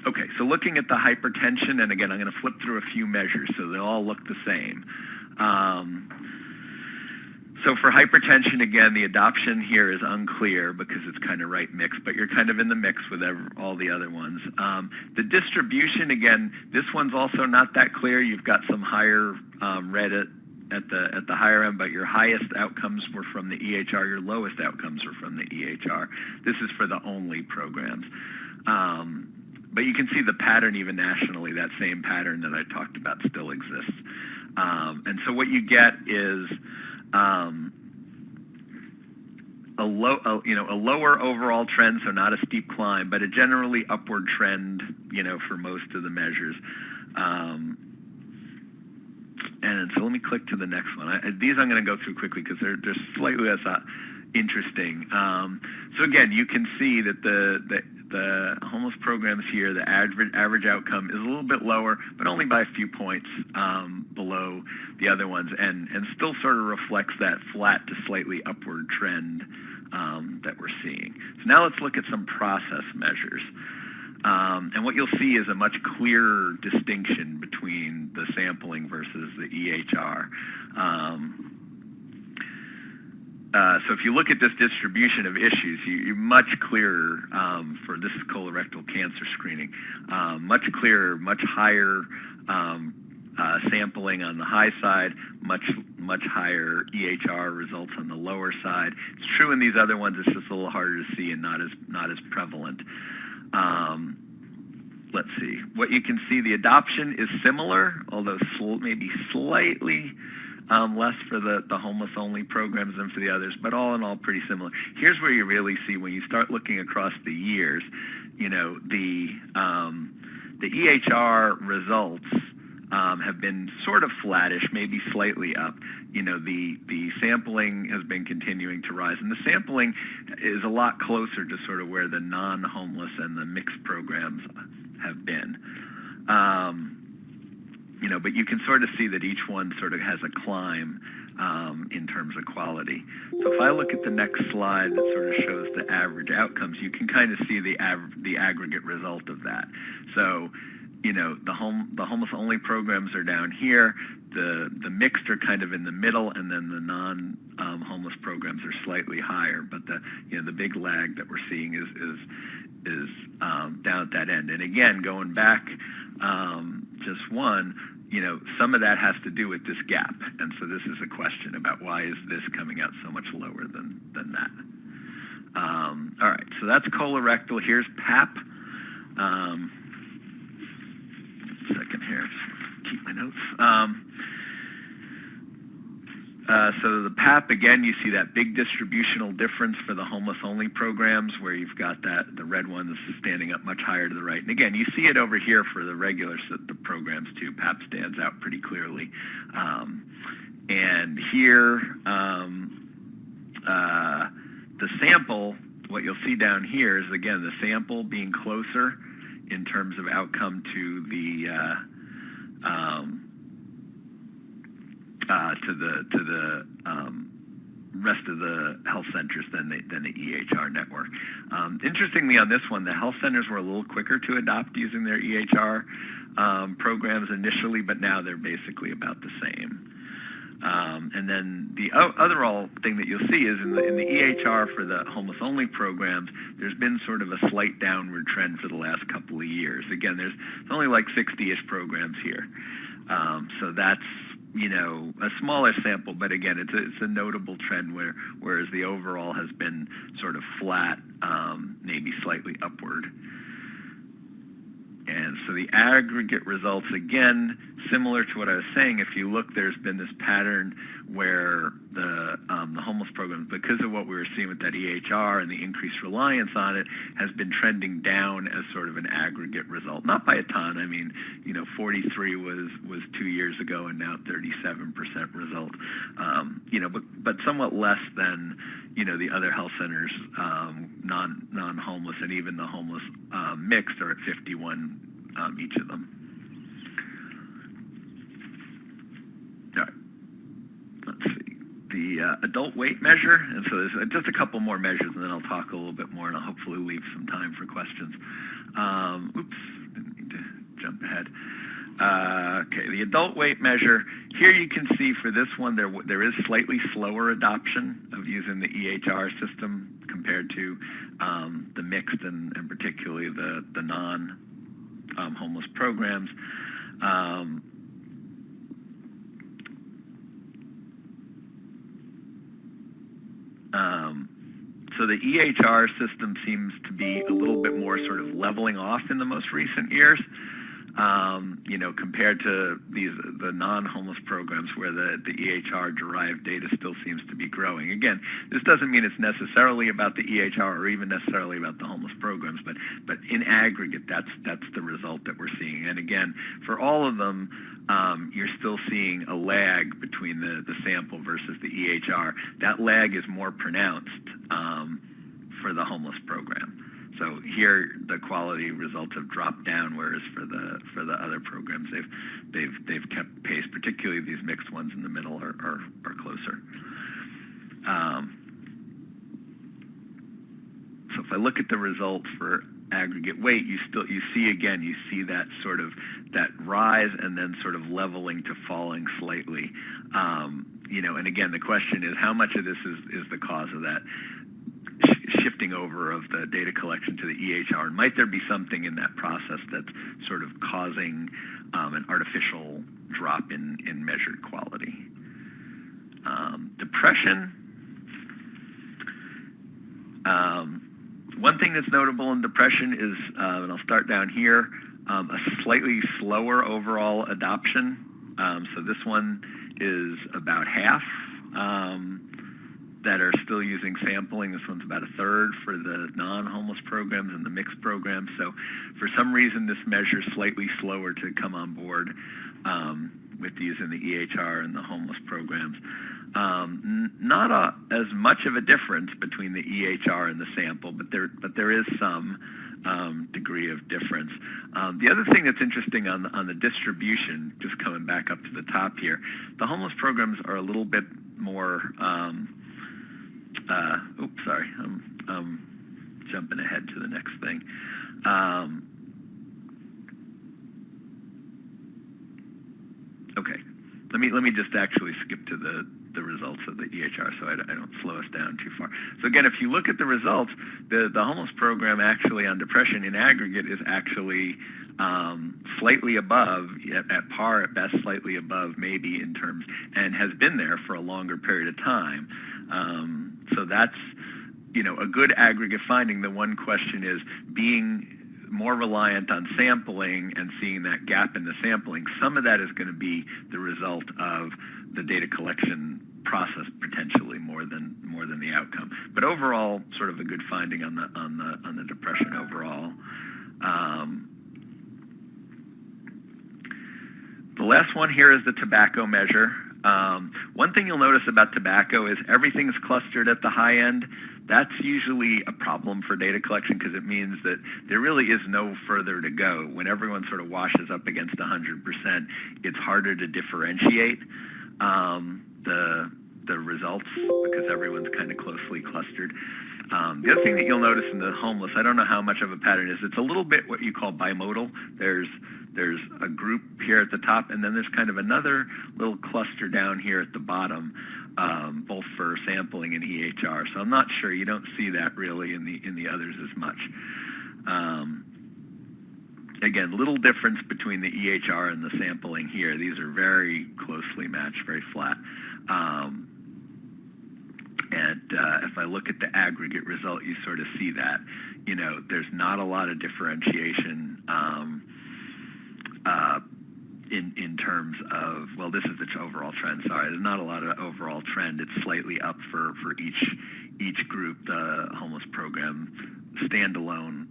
Okay, so looking at the hypertension, and again, I'm going to flip through a few measures so they all look the same. So for hypertension, again, the adoption here is unclear because it's kind of right mixed, but you're kind of in the mix with all the other ones. The distribution, again, this one's also not that clear. You've got some higher red at the higher end, but your highest outcomes were from the EHR. Your lowest outcomes are from the EHR. This is for the only programs. But you can see the pattern even nationally. That same pattern that I talked about still exists. And so what you get is a lower overall trend, so not a steep climb, but a generally upward trend, for most of the measures. And so let me click to the next one. These I'm going to go through quickly because they're slightly less interesting. So again, you can see that the homeless programs here, the average outcome is a little bit lower, but only by a few points below the other ones, and still sort of reflects that flat to slightly upward trend that we're seeing. So now let's look at some process measures. And what you'll see is a much clearer distinction between the sampling versus the EHR. So if you look at this distribution of issues, you're much clearer for this is colorectal cancer screening, much clearer, much higher sampling on the high side, much higher EHR results on the lower side. It's true in these other ones. It's just a little harder to see and not as prevalent. Let's see. What you can see, the adoption is similar, although maybe slightly less for the homeless-only programs than for the others, but all in all pretty similar. Here's where you really see when you start looking across the years, the EHR results have been sort of flattish, maybe slightly up. The sampling has been continuing to rise, and the sampling is a lot closer to sort of where the non-homeless and the mixed programs have been. But you can sort of see that each one sort of has a climb in terms of quality. So if I look at the next slide that sort of shows the average outcomes, you can kind of see the aggregate result of that. So, the homeless-only programs are down here. The mixed are kind of in the middle, and then the non-homeless programs are slightly higher. But the big lag that we're seeing is down at that end. And again, going back just one, some of that has to do with this gap. And so this is a question about why is this coming out so much lower than that. All right, so that's colorectal. Here's Pap. Second here, just keep my notes. So the PAP, again, you see that big distributional difference for the homeless-only programs where you've got the red one that's standing up much higher to the right. And again, you see it over here for the regular the programs too. PAP stands out pretty clearly. And here, the sample, what you'll see down here is, again, the sample being closer in terms of outcome to the rest of the health centers than the EHR network. Interestingly, on this one, the health centers were a little quicker to adopt using their EHR programs initially, but now they're basically about the same. And then the other thing that you'll see is in the EHR for the homeless-only programs, there's been sort of a slight downward trend for the last couple of years. Again, there's only like 60-ish programs here. So that's, a smaller sample, but again, it's a notable trend whereas the overall has been sort of flat, maybe slightly upward. And so the aggregate results, again, similar to what I was saying, if you look, there's been this pattern where the homeless program, because of what we were seeing with that EHR and the increased reliance on it, has been trending down as sort of an aggregate result. Not by a ton. I mean, 43 was 2 years ago, and now 37% result. But somewhat less than, the other health centers, non-homeless, and even the homeless mixed are at 51, each of them. All right. Let's see. The adult weight measure, and so there's just a couple more measures, and then I'll talk a little bit more, and I'll hopefully leave some time for questions. Oops, didn't mean to jump ahead. Okay, the adult weight measure. Here you can see for this one there is slightly slower adoption of using the EHR system compared to the mixed and particularly the non-homeless programs. So the EHR system seems to be a little bit more sort of leveling off in the most recent years. Compared to the non-homeless programs where the EHR-derived data still seems to be growing. Again, this doesn't mean it's necessarily about the EHR or even necessarily about the homeless programs, but in aggregate, that's the result that we're seeing. And again, for all of them, you're still seeing a lag between the sample versus the EHR. That lag is more pronounced for the homeless program. So here, the quality results have dropped down, whereas for the other programs, they've kept pace. Particularly these mixed ones in the middle are closer. So if I look at the results for aggregate weight, you see that sort of that rise and then sort of leveling to falling slightly. And again, the question is how much of this is the cause of that shifting over of the data collection to the EHR, and might there be something in that process that's sort of causing an artificial drop in measured quality? Depression. One thing that's notable in depression is, and I'll start down here, a slightly slower overall adoption. So this one is about half that are still using sampling. This one's about a third for the non-homeless programs and the mixed programs. So for some reason, this measure is slightly slower to come on board with using the EHR and the homeless programs. Not as much of a difference between the EHR and the sample, but there is some degree of difference. The other thing that's interesting on the distribution, just coming back up to the top here, the homeless programs are a little bit more. Sorry, I'm jumping ahead to the next thing. Okay, let me just actually skip to the results of the EHR so I don't slow us down too far. So again, if you look at the results, the homeless program actually on depression in aggregate is actually slightly above, at par at best, slightly above maybe in terms, and has been there for a longer period of time. So that's, a good aggregate finding. The one question is being more reliant on sampling and seeing that gap in the sampling. Some of that is going to be the result of the data collection process potentially more than the outcome. But overall, sort of a good finding on the depression overall. The last one here is the tobacco measure. One thing you'll notice about tobacco is everything's clustered at the high end. That's usually a problem for data collection because it means that there really is no further to go. When everyone sort of washes up against 100%, it's harder to differentiate the results because everyone's kind of closely clustered. The other thing that you'll notice in the homeless, I don't know how much of a pattern it is, it's a little bit what you call bimodal. There's a group here at the top, and then there's kind of another little cluster down here at the bottom, both for sampling and EHR. So I'm not sure. You don't see that really in the others as much. Again, little difference between the EHR and the sampling here. These are very closely matched, very flat. And if I look at the aggregate result, you sort of see that, there's not a lot of differentiation in terms of, well, this is the overall trend. Sorry, there's not a lot of overall trend. It's slightly up for each group. The homeless program standalone,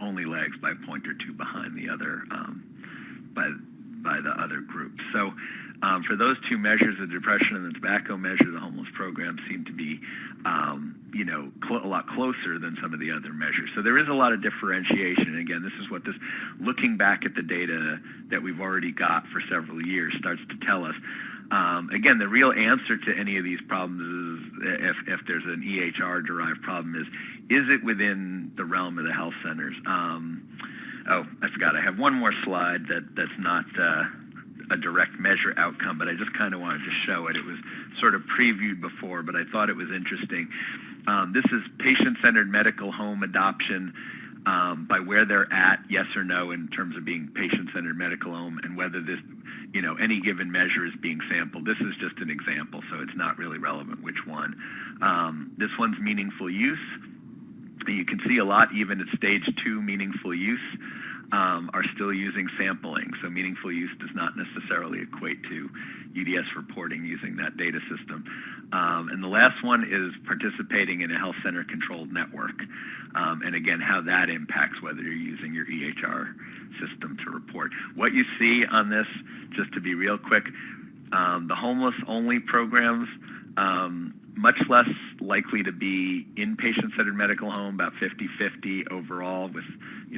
only lags by a point or two behind the other by the other groups. So for those two measures, the depression and the tobacco measure, the homeless program seem to be, a lot closer than some of the other measures. So there is a lot of differentiation. And again, this is what looking back at the data that we've already got for several years starts to tell us. Again, the real answer to any of these problems is, if there's an EHR-derived problem, is it within the realm of the health centers? Oh, I forgot. I have one more slide that's not a direct measure outcome, but I just kind of wanted to show it. It was sort of previewed before, but I thought it was interesting. This is patient-centered medical home adoption by where they're at, yes or no, in terms of being patient-centered medical home, and whether this, any given measure is being sampled. This is just an example, so it's not really relevant which one. This one's meaningful use. You can see a lot, even at stage 2, meaningful use are still using sampling. So meaningful use does not necessarily equate to UDS reporting using that data system. And the last one is participating in a health center controlled network. And again, how that impacts whether you're using your EHR system to report. What you see on this, just to be real quick, the homeless only programs, much less likely to be in patient-centered medical home, about 50-50 overall, with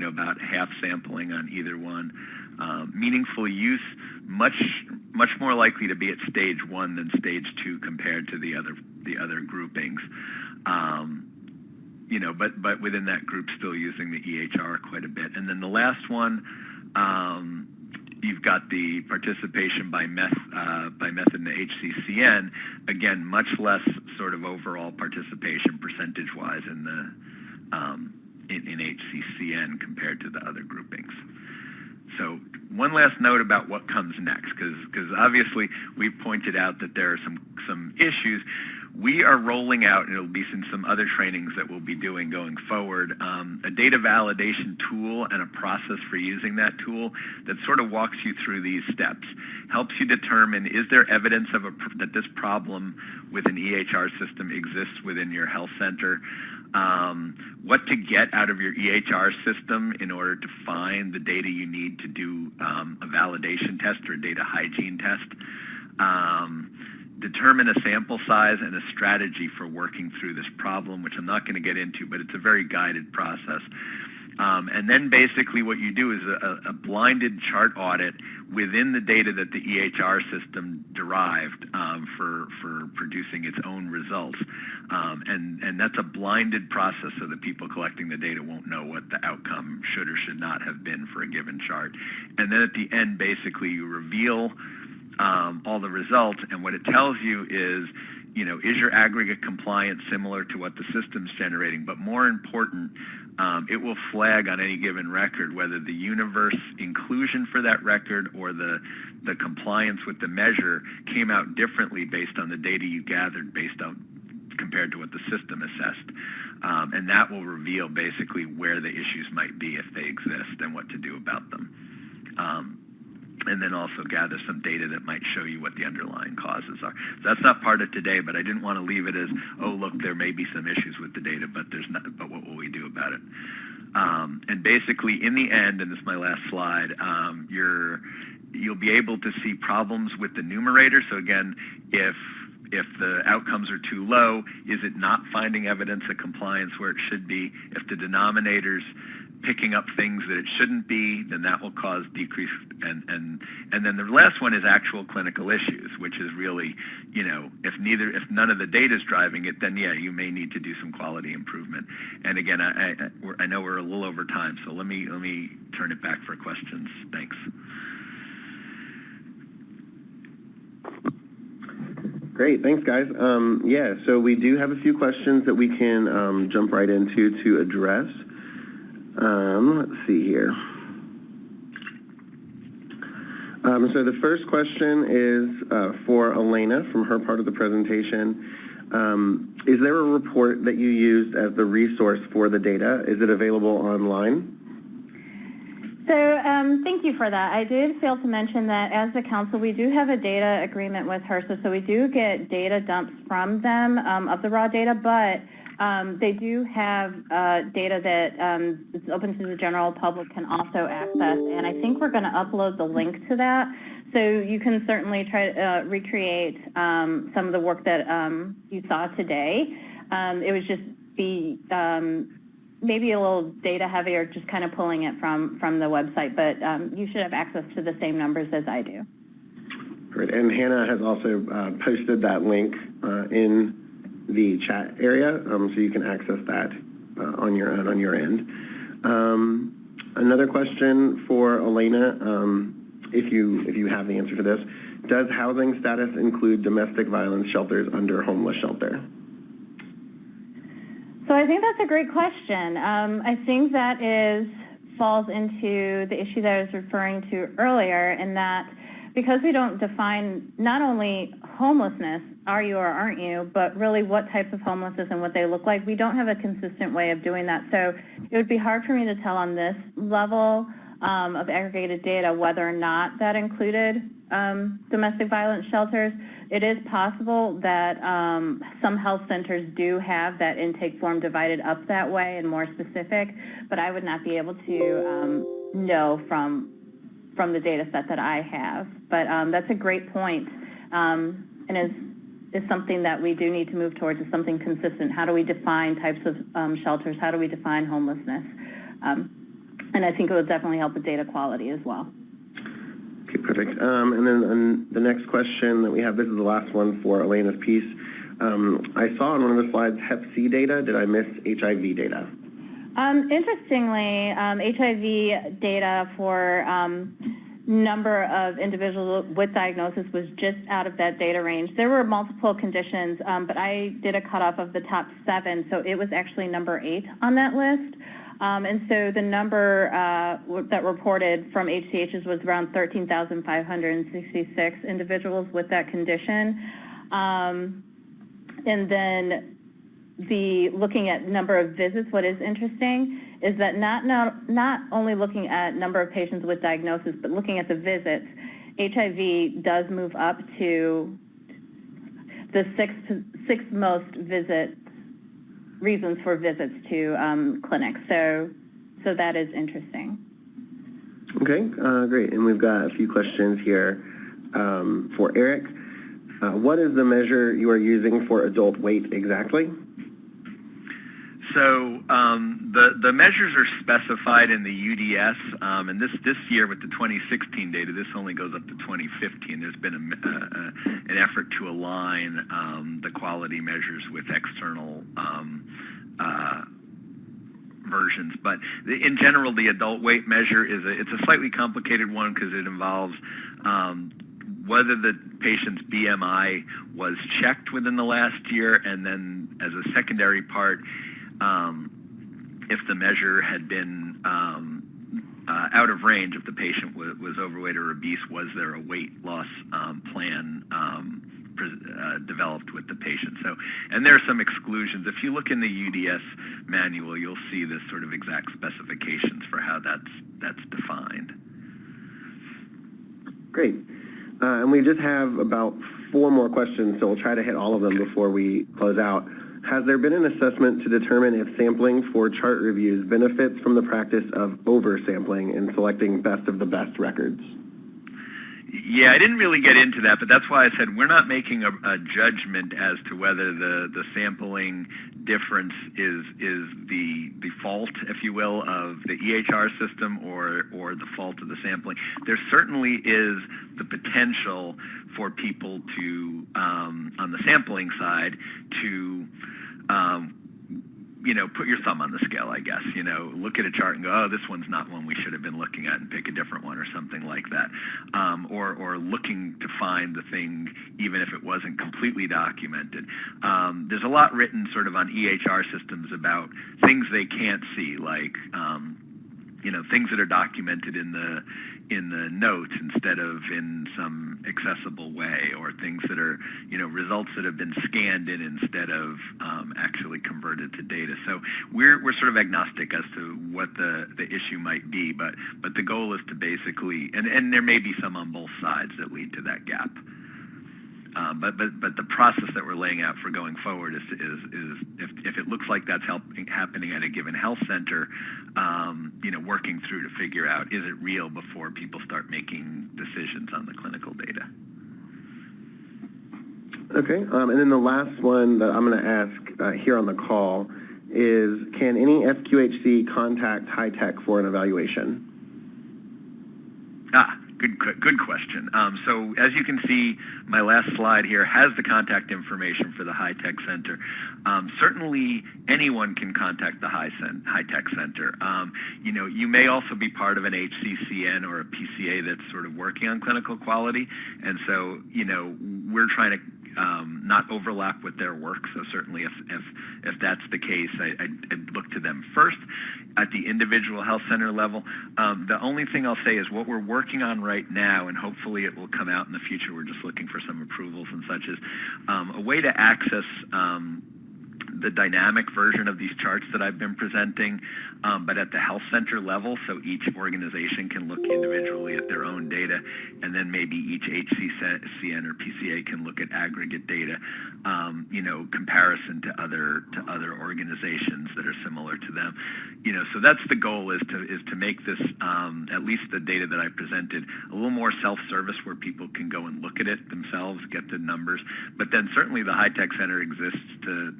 about half sampling on either one. Meaningful use, much more likely to be at stage 1 than stage 2 compared to the other groupings. But within that group, still using the EHR quite a bit. And then the last one. You've got the participation by method in the HCCN. Again, much less sort of overall participation percentage-wise in the in HCCN compared to the other groupings. So one last note about what comes next, because obviously we've pointed out that there are some issues. We are rolling out, and it'll be in some other trainings that we'll be doing going forward, a data validation tool and a process for using that tool that sort of walks you through these steps, helps you determine, is there evidence that this problem with an EHR system exists within your health center, what to get out of your EHR system in order to find the data you need to do a validation test or a data hygiene test, determine a sample size and a strategy for working through this problem, which I'm not going to get into, but it's a very guided process. And then basically what you do is a blinded chart audit within the data that the EHR system derived for producing its own results. And that's a blinded process, so that people collecting the data won't know what the outcome should or should not have been for a given chart. And then at the end, basically, you reveal all the results, and what it tells you is, is your aggregate compliance similar to what the system's generating? But more important, it will flag on any given record whether the universe inclusion for that record or the compliance with the measure came out differently based on the data you gathered compared to what the system assessed. And that will reveal basically where the issues might be if they exist and what to do about them. and then also gather some data that might show you what the underlying causes are. So that's not part of today, but I didn't want to leave it as, oh, look, there may be some issues with the data, but there's not. But what will we do about it? And basically, in the end, and this is my last slide, you'll be able to see problems with the numerator. So again, if the outcomes are too low, is it not finding evidence of compliance where it should be? If the denominator's picking up things that it shouldn't be, then that will cause decrease. And then the last one is actual clinical issues, which is really, if none of the data is driving it, then yeah, you may need to do some quality improvement. And again, I know we're a little over time, so let me turn it back for questions. Thanks. Great, thanks guys. Yeah, so we do have a few questions that we can jump right into to address. Let's see here. So the first question is for Elena from her part of the presentation. Is there a report that you used as the resource for the data? Is it available online? So thank you for that. I did fail to mention that as the council, we do have a data agreement with HRSA, so we do get data dumps from them of the raw data, but they do have data that is open to the general public can also access, and I think we're going to upload the link to that. So you can certainly try to recreate some of the work that you saw today. It would just be maybe a little data heavy or just kind of pulling it from the website, but you should have access to the same numbers as I do. Great, and Hannah has also posted that link in the chat area, so you can access that on your end. Another question for Elena, if you have the answer to this, does housing status include domestic violence shelters under homeless shelter? So I think that's a great question. I think that falls into the issue that I was referring to earlier, in that because we don't define not only homelessness, are you or aren't you, but really what types of homelessness and what they look like, we don't have a consistent way of doing that. So it would be hard for me to tell on this level of aggregated data whether or not that included domestic violence shelters. It is possible that some health centers do have that intake form divided up that way and more specific, but I would not be able to know from the data set that I have. But that's a great point, and is something that we do need to move towards, is something consistent. How do we define types of shelters? How do we define homelessness? And I think it will definitely help with data quality as well. Okay, perfect. And then the next question that we have, this is the last one for Elena's piece. I saw on one of the slides Hep C data. Did I miss HIV data? Interestingly, HIV data for number of individuals with diagnosis was just out of that data range. There were multiple conditions, but I did a cutoff of the top 7, so it was actually number 8 on that list. And so the number that reported from HCHs was around 13,566 individuals with that condition. And then looking at number of visits, what is interesting is that not only looking at number of patients with diagnosis, but looking at the visits, HIV does move up to the sixth most reasons for visits to clinics. So that is interesting. Okay, great. And we've got a few questions here for Eric. What is the measure you are using for adult weight exactly? So the measures are specified in the UDS, and this year with the 2016 data, this only goes up to 2015. There's been an effort to align the quality measures with external versions. But in general, the adult weight measure it's a slightly complicated one because it involves whether the patient's BMI was checked within the last year, and then as a secondary part, if the measure had been out of range, if the patient was overweight or obese, was there a weight loss plan developed with the patient? So, and there are some exclusions. If you look in the UDS manual, you'll see this sort of exact specifications for how that's defined. Great. And we just have about 4 more questions, so we'll try to hit all of them before we close out. Has there been an assessment to determine if sampling for chart reviews benefits from the practice of oversampling in selecting best of the best records? Yeah, I didn't really get into that, but that's why I said we're not making a judgment as to whether the sampling difference is the fault, if you will, of the EHR system or the fault of the sampling. There certainly is the potential for people to, on the sampling side, to put your thumb on the scale, I guess, look at a chart and go, oh, this one's not one we should have been looking at, and pick a different one or something like that. Or looking to find the thing, even if it wasn't completely documented. There's a lot written sort of on EHR systems about things they can't see, like, things that are documented in the notes instead of in some accessible way, or things that are, results that have been scanned in instead of actually converted to data. So we're sort of agnostic as to what the issue might be, but the goal is to basically, and there may be some on both sides that lead to that gap. But the process that we're laying out for going forward is if it looks like that's happening at a given health center, working through to figure out, is it real before people start making decisions on the clinical data. Okay, and then the last one that I'm going to ask here on the call is, can any SQHC contact high tech for an evaluation? Good question. So as you can see, my last slide here has the contact information for the high-tech center. Certainly, anyone can contact the high-tech center. You may also be part of an HCCN or a PCA that's sort of working on clinical quality, and so, we're trying to not overlap with their work. So certainly if that's the case, I'd look to them first at the individual health center level. The only thing I'll say is what we're working on right now, and hopefully it will come out in the future, we're just looking for some approvals and such, is a way to access the dynamic version of these charts that I've been presenting, but at the health center level, so each organization can look individually at their own data, and then maybe each HCCN or PCA can look at aggregate data, comparison to other organizations that are similar to them. So that's the goal, is to make this, at least the data that I presented, a little more self-service, where people can go and look at it themselves, get the numbers. But then certainly the high-tech center exists to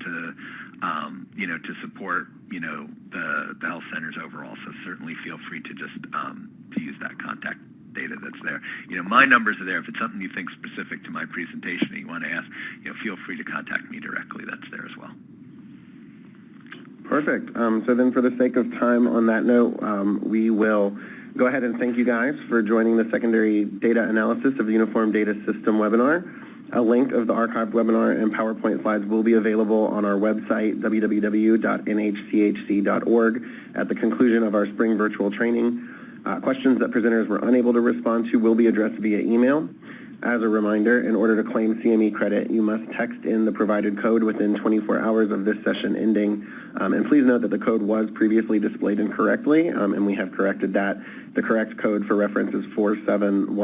support, the health centers overall. So certainly feel free to just to use that contact data that's there. My numbers are there. If it's something you think specific to my presentation that you want to ask, feel free to contact me directly. That's there as well. Perfect. So then, for the sake of time on that note, we will go ahead and thank you guys for joining the Secondary Data Analysis of the Uniform Data System webinar. A link of the archived webinar and PowerPoint slides will be available on our website, www.nhchc.org, at the conclusion of our spring virtual training. Questions that presenters were unable to respond to will be addressed via email. As a reminder, in order to claim CME credit, you must text in the provided code within 24 hours of this session ending. And please note that the code was previously displayed incorrectly, and we have corrected that. The correct code for reference is 471.